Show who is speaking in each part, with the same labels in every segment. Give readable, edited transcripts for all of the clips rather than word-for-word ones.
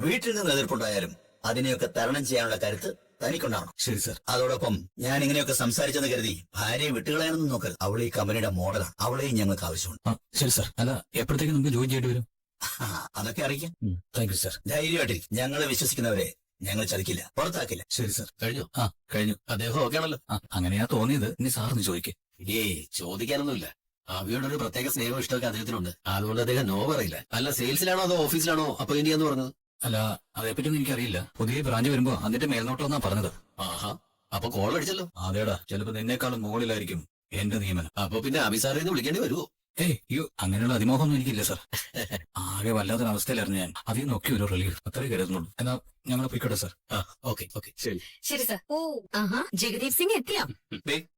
Speaker 1: വീട്ടിൽ നിന്ന് എതിർപ്പുണ്ടായാലും അതിനെയൊക്കെ തരണം ചെയ്യാനുള്ള കരുത്ത് തനിക്കുണ്ടാവണം.
Speaker 2: ശരി സർ.
Speaker 1: അതോടൊപ്പം ഞാൻ ഇങ്ങനെയൊക്കെ സംസാരിച്ചെന്ന് കരുതി ഭാര്യയെ വിട്ടുകളയാനൊന്നും നോക്കരുത്. അവൾ ഈ കമ്പനിയുടെ മോഡലാണ്. അവളെയും ഞങ്ങൾക്ക് ആവശ്യമുണ്ട്.
Speaker 2: ശരി സർ. അല്ല, എപ്പോഴത്തേക്ക് നമുക്ക് ജോയിൻ ചെയ്യേണ്ടി വരും?
Speaker 1: അതൊക്കെ അറിയിക്കാം.
Speaker 2: Thank you sir.
Speaker 1: ധൈര്യമായിട്ട് ഞങ്ങളെ വിശ്വസിക്കുന്നവരെ ഞങ്ങൾ ചതിക്കില്ല, പുറത്താക്കില്ല.
Speaker 2: ശരി സർ.
Speaker 3: കഴിഞ്ഞു? കഴിഞ്ഞു. അദ്ദേഹം ഓക്കെ ആണല്ലോ?
Speaker 2: അങ്ങനെയാ തോന്നിയത്. ഇനി സാറിന് ചോദിക്കേ.
Speaker 3: ചോദിക്കാനൊന്നുമില്ല. അവിയോടൊരു പ്രത്യേക സ്നേഹവും ഇഷ്ടമൊക്കെ അദ്ദേഹത്തിനുണ്ട്. അതുകൊണ്ട് അദ്ദേഹം നോ പറയില്ല. അല്ല, സെയിൽസിലാണോ അതോ ഓഫീസിലാണോ അപ്പോയിന്റ് ചെയ്യാന്ന് പറഞ്ഞത്?
Speaker 2: അല്ല, അതേപ്പറ്റിയൊന്നും എനിക്കറിയില്ല. പുതിയ ബ്രാഞ്ച് വരുമ്പോ അതിന്റെ മേൽനോട്ടം എന്നാ പറഞ്ഞത്.
Speaker 3: ആഹാ, അപ്പൊ കോൾ അടിച്ചല്ലോ.
Speaker 2: അതേടാ, ചിലപ്പോ നിന്നേക്കാളും മുകളിലായിരിക്കും എന്റെ നിയമനം.
Speaker 3: അപ്പൊ പിന്നെ അഭിസാറിന്ന് വിളിക്കേണ്ടി വരുമോ?
Speaker 2: അങ്ങനെയുള്ള അതിമോഹമൊന്നും എനിക്കില്ല സർ. ആകെ വല്ലാത്തൊരു അവസ്ഥയിലായിരുന്നു ഞാൻ. അതിൽ നോക്കി ഒരു റിലീഫ് അത്രേ കരുതുന്നുള്ളൂ. എന്നാ ഞങ്ങൾ പോയിക്കോട്ടെ സർ.
Speaker 3: ഓക്കെ ഓക്കെ, ശരി
Speaker 4: ശരി സർ. ഓ ആഹാ, ജഗദീപ് സിംഗ് എത്തിയാ?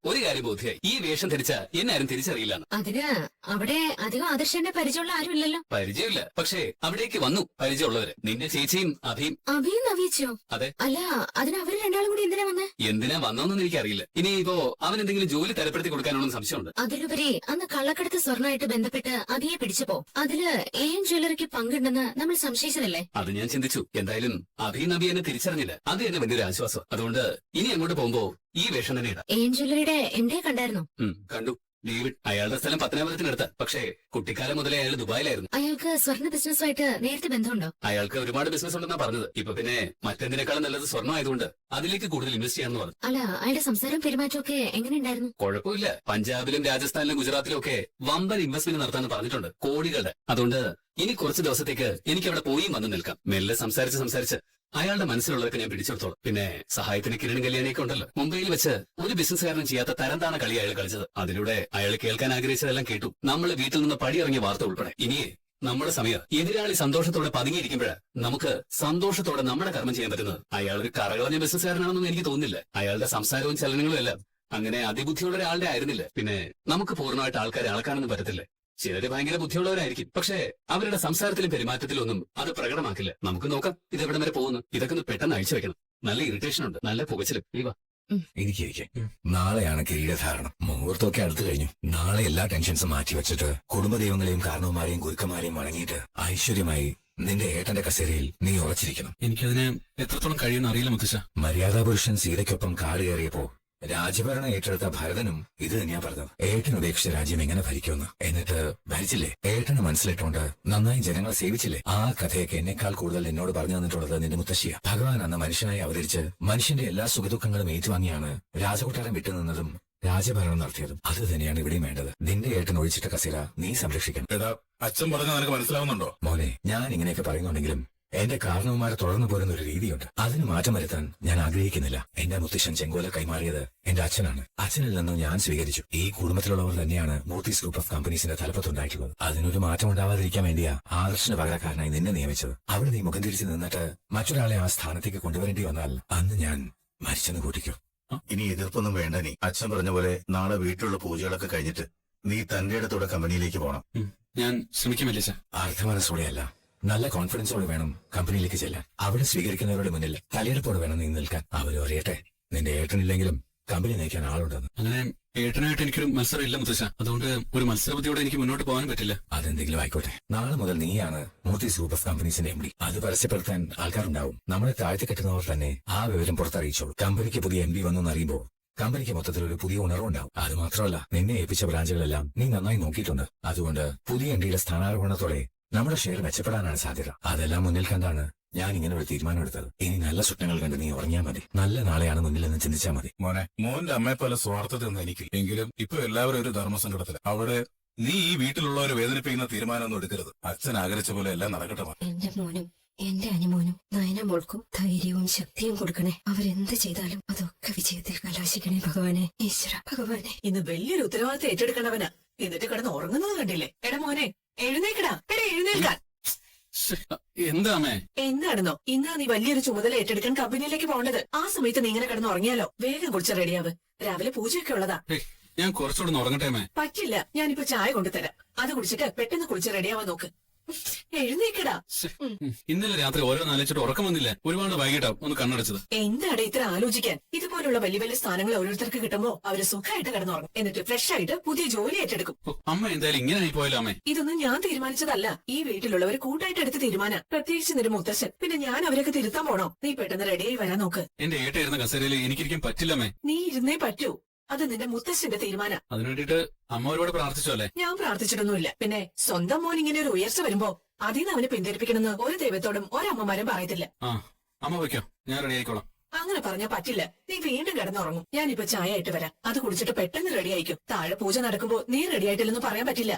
Speaker 5: ഒരു കാര്യം ബോധ്യായി, ഈ വേഷം ധരിച്ച എന്നെ ആരും തിരിച്ചറിയില്ലാന്ന്.
Speaker 4: അതിന് അവിടെ അധികം ആദർശന്റെ പരിചയമുള്ള ആരുമില്ലല്ലോ.
Speaker 5: പരിചയമില്ല, പക്ഷേ അവിടേക്ക് വന്നു പരിചയമുള്ളവര്. നിന്റെ ചേച്ചിയും അഭിയും.
Speaker 4: അഭിയും നവീച്ചോ?
Speaker 5: അതെ.
Speaker 4: അല്ല, അതിന് അവര് രണ്ടാളും കൂടി എന്തിനാ വന്നേ?
Speaker 5: എന്തിനാ വന്നോന്നും എനിക്കറിയില്ല. ഇനിയിപ്പോ അവൻ എന്തെങ്കിലും ജോലി തരപ്പെടുത്തി കൊടുക്കാനുള്ള സംശയമുണ്ട്.
Speaker 4: അതിലുപരി അന്ന് കള്ളക്കടത്ത് സ്വർണ്ണമായിട്ട് ബന്ധപ്പെട്ട് അഭിയെ പിടിച്ചപ്പോ അതില് എൻ ജ്വല്ലറിക്ക് പങ്കുണ്ടെന്ന് നമ്മൾ സംശയിച്ചതല്ലേ?
Speaker 5: അത് ഞാൻ ചിന്തിച്ചു. എന്തായാലും അഭി നബി എന്നെ തിരിച്ചറിഞ്ഞില്ല. അത് തന്നെ വലിയൊരു ആശ്വാസം. അതുകൊണ്ട് ഇനി അങ്ങോട്ട് പോകുമ്പോ ഈ വേഷം തന്നെ ഇടാം.
Speaker 4: എൻ ജ്വല്ലറിയുടെ എംഡെ കണ്ടായിരുന്നോ?
Speaker 5: കണ്ടു. ഡേവിഡ്. അയാളുടെ സ്ഥലം പത്തനാപുരത്തിനടുത്ത്. പക്ഷേ കുട്ടിക്കാലം മുതലേ അയാൾ ദുബായിലായിരുന്നു.
Speaker 4: അയാൾക്ക് സ്വർണ്ണ ബിസിനസ്സുമായിട്ട് നേരത്തെ ബന്ധമുണ്ടോ?
Speaker 5: അയാൾക്ക് ഒരുപാട് ബിസിനസ് ഉണ്ടെന്നാ പറഞ്ഞത്. ഇപ്പൊ പിന്നെ മറ്റെന്തിനേക്കാളും നല്ലത് സ്വർണ്ണം ആയതുകൊണ്ട് അതിലേക്ക് കൂടുതൽ ഇൻവെസ്റ്റ് ചെയ്യാന്ന് പറഞ്ഞു.
Speaker 4: അല്ല, അയാളുടെ സംസാരം പെരുമാറ്റമൊക്കെ എങ്ങനെയുണ്ടായിരുന്നു?
Speaker 5: കുഴപ്പമില്ല. പഞ്ചാബിലും രാജസ്ഥാനിലും ഗുജറാത്തിലും ഒക്കെ വമ്പൻ ഇൻവെസ്റ്റ്മെന്റ് നടത്താൻ പറഞ്ഞിട്ടുണ്ട്, കോടികളുടെ. അതുകൊണ്ട് ഇനി കുറച്ച് ദിവസത്തേക്ക് എനിക്ക് അവിടെ പോയി വന്ന് നിൽക്കാം. മെല്ലെ സംസാരിച്ച് അയാളുടെ മനസ്സിലുള്ളതൊക്കെ ഞാൻ പിടിച്ചെടുത്തോളാം. പിന്നെ സഹായത്തിന് കിരൺ കല്യാണിയൊക്കെ ഉണ്ടല്ലോ. മുംബൈയിൽ വെച്ച് ഒരു ബിസിനസ്സുകാരനും ചെയ്യാത്ത തരംതാണ കളി അയാൾ കളിച്ചത്. അതിലൂടെ അയാൾ കേൾക്കാൻ ആഗ്രഹിച്ചതെല്ലാം കേട്ടു. നമ്മൾ വീട്ടിൽ നിന്ന് പടിയിറങ്ങിയ വാർത്ത ഉൾപ്പെടെ. ഇനിയേ നമ്മുടെ സമയം. എതിരാളി സന്തോഷത്തോടെ പതുങ്ങിയിരിക്കുമ്പോഴാണ് നമുക്ക് സന്തോഷത്തോടെ നമ്മുടെ കർമ്മം ചെയ്യാൻ പറ്റുന്നത്. അയാൾ ഒരു കറകളഞ്ഞ ബിസിനസ്സുകാരനാണെന്നൊന്നും എനിക്ക് തോന്നുന്നില്ല. അയാളുടെ സംസാരവും ചലനങ്ങളും എല്ലാം അങ്ങനെ അതിബുദ്ധിയുള്ള ഒരാളുടെ ആയിരുന്നില്ല. പിന്നെ നമുക്ക് പൂർണ്ണമായിട്ട് ആൾക്കാരെ അളക്കാനൊന്നും പറ്റത്തില്ല. ചിലര് ഭയങ്കര ബുദ്ധിയുള്ളവരായിരിക്കും, പക്ഷേ അവരുടെ സംസാരത്തിലും പെരുമാറ്റത്തിലും ഒന്നും അത് പ്രകടമാക്കില്ല. നമുക്ക് നോക്കാം ഇതെവിടം വരെ പോകുന്നു. ഇതൊക്കെ ഒന്ന് പെട്ടെന്ന് അഴിച്ചു വെക്കണം. നല്ല ഇറിറ്റേഷൻ ഉണ്ട്, നല്ല പുകച്ചിലും.
Speaker 6: ഇരിക്കെ നാളെയാണ് കിരീടധാരണം. മുഹൂർത്തമൊക്കെ അടുത്തു കഴിഞ്ഞു. നാളെ എല്ലാ ടെൻഷൻസും മാറ്റിവെച്ചിട്ട് കുടുംബദൈവങ്ങളെയും കാരണവന്മാരെയും ഗുരുക്കന്മാരെയും വണങ്ങിയിട്ട് ഐശ്വര്യമായി നിന്റെ ഏട്ടന്റെ കസേരയിൽ നീ ഉറച്ചിരിക്കണം.
Speaker 2: എനിക്കതിന് എത്രത്തോളം കഴിയുമെന്ന് അറിയില്ല മുത്തശ്ശ.
Speaker 6: മര്യാദാപുരുഷൻ സീതയ്ക്കൊപ്പം കാട് കയറിയപ്പോ രാജ്യഭരണം ഏറ്റെടുത്ത ഭരതനും ഇത് തന്നെയാ പറഞ്ഞത്. ഏട്ടൻ ഉപേക്ഷിച്ച രാജ്യം എങ്ങനെ ഭരിക്കുമെന്ന്. എന്നിട്ട് ഭരിച്ചില്ലേ? ഏട്ടന് മനസ്സിലിട്ടുകൊണ്ട് നന്നായി ജനങ്ങളെ സേവിച്ചില്ലേ? ആ കഥയൊക്കെ എന്നെക്കാൾ കൂടുതൽ എന്നോട് പറഞ്ഞു തന്നിട്ടുള്ളത് നിന്റെ മുത്തശ്ശിയ. ഭഗവാൻ അന്ന് മനുഷ്യനായി അവതരിച്ച് മനുഷ്യന്റെ എല്ലാ സുഖദുഃഖങ്ങളും ഏറ്റുവാങ്ങിയാണ് രാജകൊട്ടാരം വിട്ടുനിന്നതും രാജഭരണം നടത്തിയതും. അത് തന്നെയാണ് ഇവിടെയും വേണ്ടത്. നിന്റെ ഏട്ടൻ ഒഴിച്ചിട്ട കസേര നീ സംരക്ഷിക്കണം.
Speaker 7: അച്ഛൻ പറഞ്ഞ നിനക്ക് മനസ്സിലാവുന്നുണ്ടോ?
Speaker 6: മോനെ, ഞാൻ ഇങ്ങനെയൊക്കെ പറയുന്നുണ്ടെങ്കിലും എന്റെ കാരണവന്മാരെ തുടർന്നു പോരുന്ന ഒരു രീതിയുണ്ട്. അതിന് മാറ്റം വരുത്താൻ ഞാൻ ആഗ്രഹിക്കുന്നില്ല. എന്റെ മുത്തശ്ശൻ ചെങ്കോല കൈമാറിയത് എന്റെ അച്ഛനാണ്. അച്ഛനിൽ നിന്നും ഞാൻ സ്വീകരിച്ചു. ഈ കുടുംബത്തിലുള്ളവർ തന്നെയാണ് മൂർത്തീസ് ഗ്രൂപ്പ് ഓഫ് കമ്പനീസിന്റെ തലപ്പത്തുണ്ടായിട്ടുള്ളത്. അതിനൊരു മാറ്റം ഉണ്ടാവാതിരിക്കാൻ വേണ്ടിയാ ആദർശന് പകരക്കാരനായി നിന്നെ നിയമിച്ചത്. അവിടെ നീ മുഖം തിരിച്ചു നിന്നിട്ട് മറ്റൊരാളെ ആ സ്ഥാനത്തേക്ക് കൊണ്ടുവരേണ്ടി വന്നാൽ അന്ന് ഞാൻ മരിച്ചെന്ന് കൂട്ടിക്കോ.
Speaker 7: ഇനി എതിർപ്പൊന്നും വേണ്ട. നീ അച്ഛൻ പറഞ്ഞ പോലെ നാളെ വീട്ടിലുള്ള പൂജകളൊക്കെ കഴിഞ്ഞിട്ട് നീ തന്റെ ഇടത്തോടെ കമ്പനിയിലേക്ക് പോകണം.
Speaker 2: ഞാൻ ശ്രമിക്കുമല്ലേ സാർ?
Speaker 6: അർത്ഥമനസ്സോടെയല്ല, നല്ല കോൺഫിഡൻസോടെ വേണം കമ്പനിയിലേക്ക് ചെല്ലാൻ. അവിടെ സ്വീകരിക്കുന്നവരുടെ മുന്നിൽ തലയെടുപ്പോടെ വേണം നീ നിൽക്കാൻ. അവരും അറിയട്ടെ നിന്റെ ഏട്ടനില്ലെങ്കിലും കമ്പനി നയിക്കാൻ ആളുണ്ടെന്ന്.
Speaker 2: അങ്ങനെ ഏട്ടനായിട്ട് എനിക്കൊരു മത്സരം ഇല്ല മുത്തശ്ശ. അതുകൊണ്ട് ഒരു മത്സരബുദ്ധിയോടെ എനിക്ക് മുന്നോട്ട് പോകാൻ പറ്റില്ല.
Speaker 6: അതെന്തെങ്കിലും ആയിക്കോട്ടെ. നാളെ മുതൽ നീയാണ് മൂർത്തീസ് ഗ്രൂപ്പ് ഓഫ് കമ്പനീസിന്റെ MD. അത് പരസ്യപ്പെടുത്താൻ ആൾക്കാരുണ്ടാവും. നമ്മളെ താഴ്ത്തി കെട്ടുന്നവർ തന്നെ ആ വിവരം പുറത്തറിയിച്ചോളൂ. കമ്പനിക്ക് പുതിയ MD വന്നെന്ന് അറിയുമ്പോൾ കമ്പനിക്ക് മൊത്തത്തിൽ ഒരു പുതിയ ഉണർവുണ്ടാവും. അത് മാത്രമല്ല, നിന്നെ ഏൽപ്പിച്ച ബ്രാഞ്ചുകളെല്ലാം നീ നന്നായി നോക്കിയിട്ടുണ്ട്. അതുകൊണ്ട് പുതിയ MDയുടെ സ്ഥാനാരോഹണത്തോടെ നമ്മുടെ ഷെയർ മെച്ചപ്പെടാനാണ് സാധ്യത. അതെല്ലാം മുന്നിൽ കണ്ടാണ് ഞാൻ ഇങ്ങനെ ഒരു തീരുമാനം എടുത്തത്. ഇനി നല്ല സ്വപ്നങ്ങൾ കണ്ട് നീ ഉറങ്ങിയാൽ മതി. നല്ല നാളെയാണ് മുന്നിലെന്ന് ചിന്തിച്ചാൽ മതി.
Speaker 7: മോന്റെ അമ്മയെ പോലെ സ്വാർത്ഥതയൊന്നും എനിക്ക്. എങ്കിലും ഇപ്പൊ എല്ലാവരും ഒരു ധർമ്മസങ്കടത്തില. അവിടെ നീ ഈ വീട്ടിലുള്ളവരെ വേദനിപ്പിക്കുന്ന തീരുമാനമൊന്നും എടുക്കരുത്. അച്ഛൻ ആഗ്രഹിച്ച പോലെ എല്ലാം നടക്കട്ടെ.
Speaker 4: എന്റെ മോനും എന്റെ അനിമോനും നയന മോൾക്കും ധൈര്യവും ശക്തിയും കൊടുക്കണേ. അവരെന്ത് ചെയ്താലും അതൊക്കെ വിജയത്തിൽ കലാശിക്കണേ ഭഗവാനെ. ഈശ്വര ഭഗവാനെ.
Speaker 8: ഇന്ന് വലിയൊരു ഉത്തരവാദിത്തം ഏറ്റെടുക്കണവനാ. എന്നിട്ട് കിടന്ന് ഉറങ്ങുന്നത് കണ്ടില്ലേ? എടാ മോനെ, എഴുന്നേക്കടാ. എഴുന്നേൽക്കാൻ.
Speaker 2: എന്താ അമ്മേ?
Speaker 8: എന്താണെന്നോ, ഇന്നാ നീ വലിയൊരു ചുമതല ഏറ്റെടുക്കാൻ കമ്പനിയിലേക്ക് പോകേണ്ടത്. ആ സമയത്ത് നീ ഇങ്ങനെ കിടന്ന് ഉറങ്ങിയാലോ? വേഗം കുടിച്ച റെഡിയാവ്. രാവിലെ പൂജയൊക്കെ ഉള്ളതാ.
Speaker 2: ഞാൻ കുറച്ചുകൂടെ ഉറങ്ങട്ടെ അമ്മേ.
Speaker 8: പറ്റില്ല, ഞാനിപ്പോ ചായ കൊണ്ടുതരാം. അത് കുടിച്ചിട്ട് പെട്ടെന്ന് കുളിച്ച് റെഡിയാവാൻ നോക്ക്. എഴുന്നേക്കടാ.
Speaker 5: ഇന്നലെ രാത്രി ഓരോന്ന് ആലോചിച്ചിട്ട് ഉറക്കം വന്നില്ല. ഒരുപാട് വൈകിട്ടാവും ഒന്ന് കണ്ണടച്ചത്.
Speaker 8: എന്താണ് ഇത്ര ആലോചിക്കാൻ? ഇതുപോലുള്ള വലിയ വലിയ സ്ഥാനങ്ങൾ ഓരോരുത്തർക്ക് കിട്ടുമ്പോ അവര് സുഖമായിട്ട് കിടന്നുറങ്ങും. എന്നിട്ട് ഫ്രഷ് ആയിട്ട് പുതിയ ജോലി ഏറ്റെടുക്കും.
Speaker 5: ഓ, അമ്മ എന്തായാലും ഇങ്ങനെ ആയി പോയല്ലോ അമ്മേ.
Speaker 8: ഇതൊന്നും ഞാൻ തീരുമാനിച്ചതല്ല. ഈ വീട്ടിലുള്ളവർ കൂട്ടായിട്ട് എടുത്ത് തീരുമാനം. പ്രത്യേകിച്ച് നിന്റെ മുത്തശ്ശൻ. പിന്നെ ഞാൻ അവരൊക്കെ തിരുത്താൻ പോണോ? നീ പെട്ടെന്ന് റെഡിയായി വരാൻ നോക്ക്.
Speaker 5: എന്റെ ഏട്ടായിരുന്ന കസേരയിൽ എനിക്കിരിക്കാൻ പറ്റില്ലമ്മേ.
Speaker 8: നീ ഇരുന്നേ പറ്റൂ. അത് നിന്റെ മുത്തശ്ശന്റെ തീരുമാനം.
Speaker 5: അതിനു വേണ്ടിട്ട് അമ്മ ഒരുപാട് പ്രാർത്ഥിച്ചു അല്ലേ?
Speaker 8: ഞാൻ പ്രാർത്ഥിച്ചിട്ടൊന്നുമില്ല. പിന്നെ സ്വന്തം മോൻ ഇങ്ങനെ ഒരു ഉയർച്ച വരുമ്പോ അതിന്ന് അവനെ പിന്തിരിപ്പിക്കണമെന്ന് ഒരു ദൈവത്തോടും ഒരമ്മമാരും പറയത്തില്ല.
Speaker 5: ആ, അമ്മ വയ്ക്കോ, ഞാൻ റെഡി ആയിക്കോളാം.
Speaker 8: അങ്ങനെ പറഞ്ഞാ പറ്റില്ല. നീ വീണ്ടും കിടന്നുറങ്ങും. ഞാനിപ്പോ ചായ ആയിട്ട് വരാം. അത് കുടിച്ചിട്ട് പെട്ടെന്ന് റെഡി ആയിക്കും. താഴെ പൂജ നടക്കുമ്പോ നീ റെഡി ആയിട്ടില്ലെന്ന് പറയാൻ പറ്റില്ല.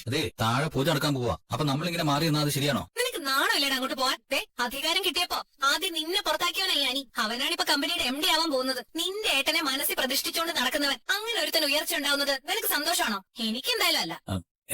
Speaker 2: അതെ, താഴെ പൂജ നടക്കാൻ പോവാ. അപ്പൊ നമ്മളിങ്ങനെ മാറി നിന്നാ അത് ശരിയാണോ?
Speaker 4: നിനക്ക് നാണമില്ലടാ അങ്ങോട്ട് പോവാൻ. അധികാരം കിട്ടിയപ്പോ ആദ്യം നിന്നെ പുറത്താക്കിയവനായി ഞാനി. അവനാണിപ്പോ കമ്പനിയുടെ MD ആവാൻ പോകുന്നത്. നിന്റെ ഏട്ടനെ മനസ്സിൽ പ്രതിഷ്ഠിച്ചുകൊണ്ട് നടക്കുന്നവൻ. അങ്ങനെ ഒരുത്തൻ ഉയർച്ച ഉണ്ടാവുന്നത് നിനക്ക് സന്തോഷമാണോ? എനിക്കെന്തായാലും അല്ല.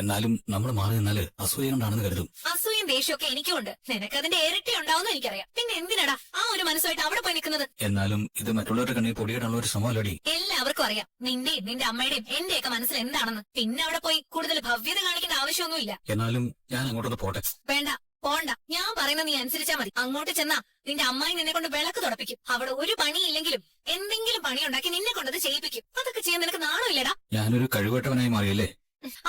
Speaker 2: എന്നാലും നമ്മൾ മാറി നിന്നാല് അസൂയ കൊണ്ടാണെന്ന് കരുതും.
Speaker 4: അസൂയും ദേഷ്യമൊക്കെ എനിക്കുണ്ട്. നിനക്ക് അതിന്റെ ഇരട്ടി ഉണ്ടാവുന്ന എനിക്കറിയാം. പിന്നെ എന്തിനടാ ആ ഒരു മനസ്സുമായിട്ട് അവിടെ പോയി നിൽക്കുന്നത്?
Speaker 2: എന്നാലും ഇത് മറ്റുള്ളവരുടെ കണ്ണിൽ പൊടിയിടാനുള്ള ഒരു ശ്രമമല്ലടി.
Speaker 4: എല്ലാവർക്കും അറിയാം നിന്റെയും നിന്റെ അമ്മയുടെയും എന്റെയൊക്കെ മനസ്സിൽ എന്താണെന്ന്. പിന്നെ അവിടെ പോയി കൂടുതൽ ഭവ്യത കാണിക്കേണ്ട ആവശ്യമൊന്നുമില്ല.
Speaker 2: എന്നാലും ഞാൻ അങ്ങോട്ടൊന്ന് പോട്ടെ.
Speaker 4: വേണ്ട, പോണ്ട. ഞാൻ പറയുന്നത് നീ അനുസരിച്ചാ മതി. അങ്ങോട്ട് ചെന്നാ നിന്റെ അമ്മായി നിന്നെ കൊണ്ട് വിളക്ക് തുടപ്പിക്കും. അവിടെ ഒരു പണിയില്ലെങ്കിലും എന്തെങ്കിലും പണി ഉണ്ടാക്കി നിന്നെ കൊണ്ടത് ചെയ്യിപ്പിക്കും. അതൊക്കെ ചെയ്യാൻ നിനക്ക് നാണമില്ലടാ.
Speaker 2: ഞാനൊരു കഴിവേട്ടവനായി മാറിയല്ലേ?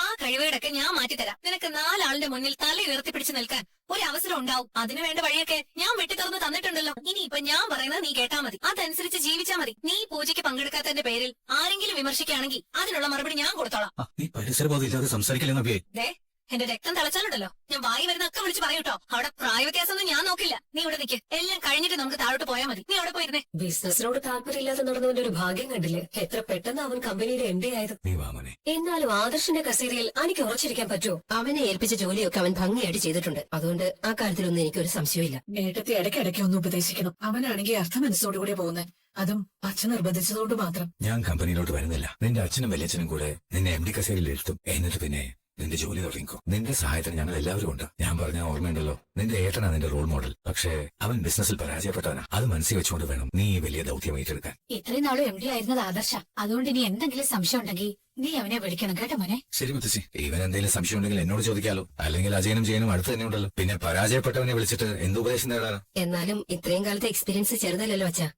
Speaker 4: ആ കഴിവേടൊക്കെ ഞാൻ മാറ്റിത്തരാം. നിനക്ക് 4 ആളിന്റെ മുന്നിൽ തല ഉയർത്തിപ്പിടിച്ച് നിൽക്കാൻ ഒരു അവസരം ഉണ്ടാവും. അതിനു വേണ്ട വഴിയൊക്കെ ഞാൻ വെട്ടിത്തുറന്ന് തന്നിട്ടുണ്ടല്ലോ. ഇനിയിപ്പൊ ഞാൻ പറയുന്നത് നീ കേട്ടാ മതി. അതനുസരിച്ച് ജീവിച്ചാ മതി. നീ പൂജയ്ക്ക് പങ്കെടുക്കാത്തതിന്റെ പേരിൽ ആരെങ്കിലും വിമർശിക്കുകയാണെങ്കിൽ അതിനുള്ള മറുപടി ഞാൻ കൊടുത്തോളാം.
Speaker 2: നീ പരിസരബോധം ഇല്ലാതെ സംസാരിക്കില്ലെന്ന് അഭിയേ.
Speaker 4: ദേ, എന്റെ രക്തം തിളച്ചാലുണ്ടല്ലോ ഞാൻ വായി വരുന്നൊക്കെ വിളിച്ച് പറയൂട്ടോ. അവിടെ പ്രായവ്യത്യാസമൊന്നും ഞാൻ നോക്കില്ല. നീ ഇവിടെ നിൽക്ക്. എല്ലാം കഴിഞ്ഞിട്ട് നമുക്ക് താഴോട്ട് പോയാൽ മതി. നീ അവിടെ പോയിരുന്നേ.
Speaker 9: ബിസിനസിനോട് താല്പര്യമില്ലാതെ നടന്നവന്റെ ഒരു ഭാഗ്യം കണ്ടില്ലേ? എത്ര പെട്ടെന്ന് അവൻ കമ്പനിയുടെ MD ആയത്.
Speaker 6: നീ വാ മോനെ.
Speaker 9: എന്നാലും ആദർശിന്റെ കസേരയിൽ എനിക്ക് ഉറച്ചിരിക്കാൻ പറ്റുമോ? അവനെ ഏൽപ്പിച്ച ജോലിയൊക്കെ അവൻ ഭംഗിയായിട്ട് ചെയ്തിട്ടുണ്ട്. അതുകൊണ്ട് ആ കാര്യത്തിലൊന്നും എനിക്കൊരു സംശയമില്ല.
Speaker 8: ഏട്ടത്തെ ഇടയ്ക്കിടയ്ക്ക് ഒന്ന് ഉപദേശിക്കണം. അവനാണെങ്കിൽ അർത്ഥ മനസ്സോടുകൂടിയ പോകുന്നത്. അതും അച്ഛൻ നിർബന്ധിച്ചതുകൊണ്ട് മാത്രം.
Speaker 6: ഞാൻ കമ്പനിയിലോട്ട് വരുന്നില്ല. നിന്റെ അച്ഛനും വലിയച്ഛനും കൂടെ നിന്നെ MD കസേരയിൽ ഇരുത്തും. എന്നിട്ട് പിന്നെ നിന്റെ ജോലി തുടങ്ങിക്കോ. നിന്റെ സഹായത്തിന് ഞങ്ങൾ എല്ലാവരും ഉണ്ട്. ഞാൻ പറഞ്ഞ ഓർമ്മയുണ്ടല്ലോ, നിന്റെ ഏട്ടനാ നിന്റെ റോൾ മോഡൽ. പക്ഷേ അവൻ ബിസിനസ്സിൽ പരാജയപ്പെട്ടവനാ. അത് മനസ്സിൽ വെച്ചുകൊണ്ട് വേണം നീ ഈ വലിയ ദൗത്യം ഏറ്റെടുക്കാൻ.
Speaker 4: ഇത്രയും നാളും MD ആയിരുന്നത് ആദർശ. അതുകൊണ്ട് ഇനി എന്തെങ്കിലും സംശയം ഉണ്ടെങ്കിൽ നീ അവനെ വിളിക്കണം കേട്ടോ മോനെ.
Speaker 2: ശരി മുത്തശ്ശി.
Speaker 6: ഇവൻ എന്തെങ്കിലും സംശയം ഉണ്ടെങ്കിൽ എന്നോട് ചോദിക്കാലോ. അല്ലെങ്കിൽ അജയനും ജയനും അടുത്ത് തന്നെ ഉണ്ടല്ലോ. പിന്നെ പരാജയപ്പെട്ടവനെ വിളിച്ചിട്ട് എന്ത് ഉപദേശം നേടാനോ?
Speaker 9: എന്നാലും ഇത്രയും കാലത്തെ എക്സ്പീരിയൻസ് ചെറുതല്ലല്ലോ അച്ഛാ.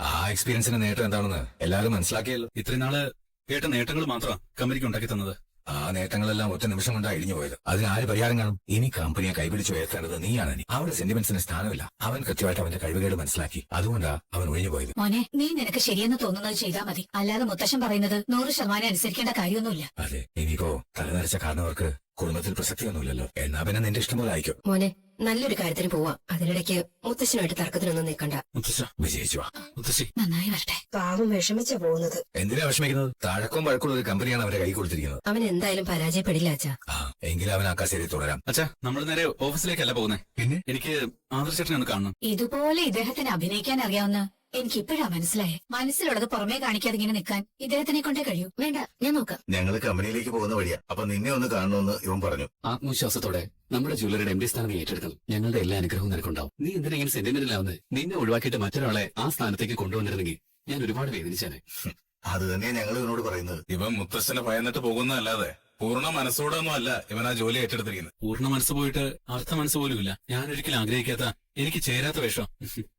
Speaker 6: ആ എക്സ്പീരിയൻസിന്റെ നേട്ടം എന്താണെന്ന് എല്ലാവരും മനസ്സിലാക്കിയല്ലോ.
Speaker 5: ഇത്രയും നാള് കേട്ട നേട്ടങ്ങൾ മാത്രമാ കമ്പനിക്ക് ഉണ്ടാക്കി തന്നത്.
Speaker 6: ആ നേട്ടങ്ങളെല്ലാം ഒറ്റ നിമിഷം കൊണ്ടാണ് ഇടിഞ്ഞു പോയത്. അതിന് ആര് പരിഹാരം കാണും? ഇനി കമ്പനിയെ കൈപിടിച്ചു ഉയർത്തേണ്ടത് നീയാണ്. നീ അവിടെ സെന്റിമെന്റ്സിന് സ്ഥാനമില്ല. അവൻ കൃത്യമായിട്ട് അവന്റെ കഴിവുകേട് മനസ്സിലാക്കി. അതുകൊണ്ടാ അവൻ ഒഴിഞ്ഞു പോയത്.
Speaker 4: മോനെ, നീ നിനക്ക് ശരിയെന്ന് തോന്നുന്നത് ചെയ്താൽ മതി. അല്ലാതെ മുത്തശ്ശൻ പറയുന്നത് 100% അനുസരിക്കേണ്ട കാര്യമൊന്നുമില്ല.
Speaker 6: അതെ, ഇനിയിപ്പോ തലനരച്ച കാരണവർക്ക് കുടുംബത്തിൽ പ്രസക്തിയൊന്നുമില്ലല്ലോ. എന്നാ പിന്നെ നിന്റെ ഇഷ്ടം പോലെ ആയിക്കോ.
Speaker 9: മോനെ, നല്ലൊരു കാര്യത്തിന് പോവാം. അതിനിടയ്ക്ക് മുത്തശ്ശനുമായിട്ട് തർക്കത്തിനൊന്നും നിൽക്കണ്ട.
Speaker 5: മുത്തശ്ശ,
Speaker 6: വിജയിച്ചു വാ.
Speaker 5: മുത്തശ്ശി,
Speaker 4: നന്നായി വരട്ടെ.
Speaker 9: പാവം വിഷമിച്ചാ പോകുന്നത്.
Speaker 6: എന്തിനാ വിഷമിക്കുന്നത്? താഴക്കവും വഴക്കുള്ള ഒരു കമ്പനിയാണ് അവരെ കൈ കൊടുത്തിരിക്കുന്നത്.
Speaker 9: അവൻ എന്തായാലും പരാജയപ്പെടില്ല അച്ഛാ.
Speaker 6: ആ, എങ്കിലും അവൻ ആ കസേരയിൽ തുടരാം.
Speaker 5: അച്ഛാ, നമ്മൾ നേരെ ഓഫീസിലേക്കല്ല പോകുന്നേ.
Speaker 6: പിന്നെ
Speaker 5: എനിക്ക് ആദർശേട്ടനെ ഒന്ന് കാണണം.
Speaker 4: ഇതുപോലെ ഇദ്ദേഹത്തിന് അഭിനയിക്കാൻ അറിയാവുന്ന എനിക്ക് ഇപ്പോഴാ മനസ്സിലായേ. മനസ്സിലുള്ളത് പുറമേ കാണിക്കാതെ ഇങ്ങനെ നിൽക്കാൻ ഇദ്ദേഹത്തിനെ കൊണ്ടേ കഴിയൂ.
Speaker 9: വേണ്ട, ഞാൻ നോക്കാം.
Speaker 1: ഞങ്ങൾ കമ്പനിയിലേക്ക് പോകുന്ന വഴിയാ. അപ്പൊ നിന്നെ ഒന്ന് കാണണമെന്ന് ഇവൻ പറഞ്ഞു.
Speaker 5: ആത്മവിശ്വാസത്തോടെ നമ്മുടെ ജ്വല്ലറിയുടെ MD സ്ഥാനം നീ ഏറ്റെടുക്കണം. ഞങ്ങളുടെ എല്ലാ അനുഗ്രഹവും നിനക്കുണ്ടാവും. നീ എന്തിനെങ്കിലും സെന്റിമെന്റിലാവുന്നത്? നിന്നെ ഒഴിവാക്കിയിട്ട് മറ്റൊരാളെ ആ സ്ഥാനത്തേക്ക് കൊണ്ടുവന്നിരുന്നെങ്കിൽ ഞാൻ ഒരുപാട് വേദനിച്ചേനെ.
Speaker 1: അത് തന്നെയാ ഞങ്ങൾ ഇവനോട് പറയുന്നത്.
Speaker 7: ഇവൻ മുത്തശ്ശനെ ഭയന്നിട്ട് പോകുന്നതല്ലാതെ പൂർണ്ണ മനസ്സോടൊന്നും അല്ല ഇവൻ ആ ജോലി ഏറ്റെടുത്തിരിക്കുന്നത്.
Speaker 5: പൂർണ്ണ മനസ്സ് പോയിട്ട് അർത്ഥ മനസ്സ് പോലും ഇല്ല. ഞാൻ ഒരിക്കലും ആഗ്രഹിക്കാത്ത, എനിക്ക് ചേരാത്ത വേഷം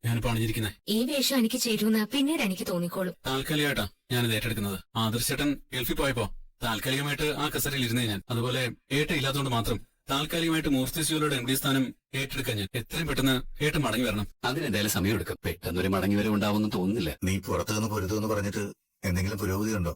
Speaker 5: ഞാനിപ്പോ അണിഞ്ഞിരിക്കുന്നത്.
Speaker 9: ഈ വേഷം എനിക്ക് ചേരുന്ന പിന്നീട് എനിക്ക് തോന്നിക്കോളും.
Speaker 5: താൽക്കാലികമായിട്ടാ ഞാനിത് ഏറ്റെടുക്കുന്നത്. ആദർശേട്ടൻ ഗൾഫിൽ പോയപ്പോ താൽക്കാലികമായിട്ട് ആ കസേരയിൽ ഇരുന്നേ ഞാൻ. അതുപോലെ ഏട്ട ഇല്ലാത്തതുകൊണ്ട് മാത്രം താൽക്കാലികമായിട്ട് മൂർത്തി ജ്വല്ലറിയുടെ MD സ്ഥാനം ഏറ്റെടുക്കാൻ ഞാൻ എത്രയും പെട്ടെന്ന് ഏട്ടൻ മടങ്ങി വരണം. അതിനെന്തായാലും സമയം എടുക്കും. പെട്ടെന്നൊരു മടങ്ങി വരെ ഉണ്ടാവുമെന്ന് തോന്നുന്നില്ല.
Speaker 1: നീ പുറത്തു നിന്ന് പൊരുതെന്ന് പറഞ്ഞിട്ട് എന്തെങ്കിലും പുരോഗതി ഉണ്ടോ?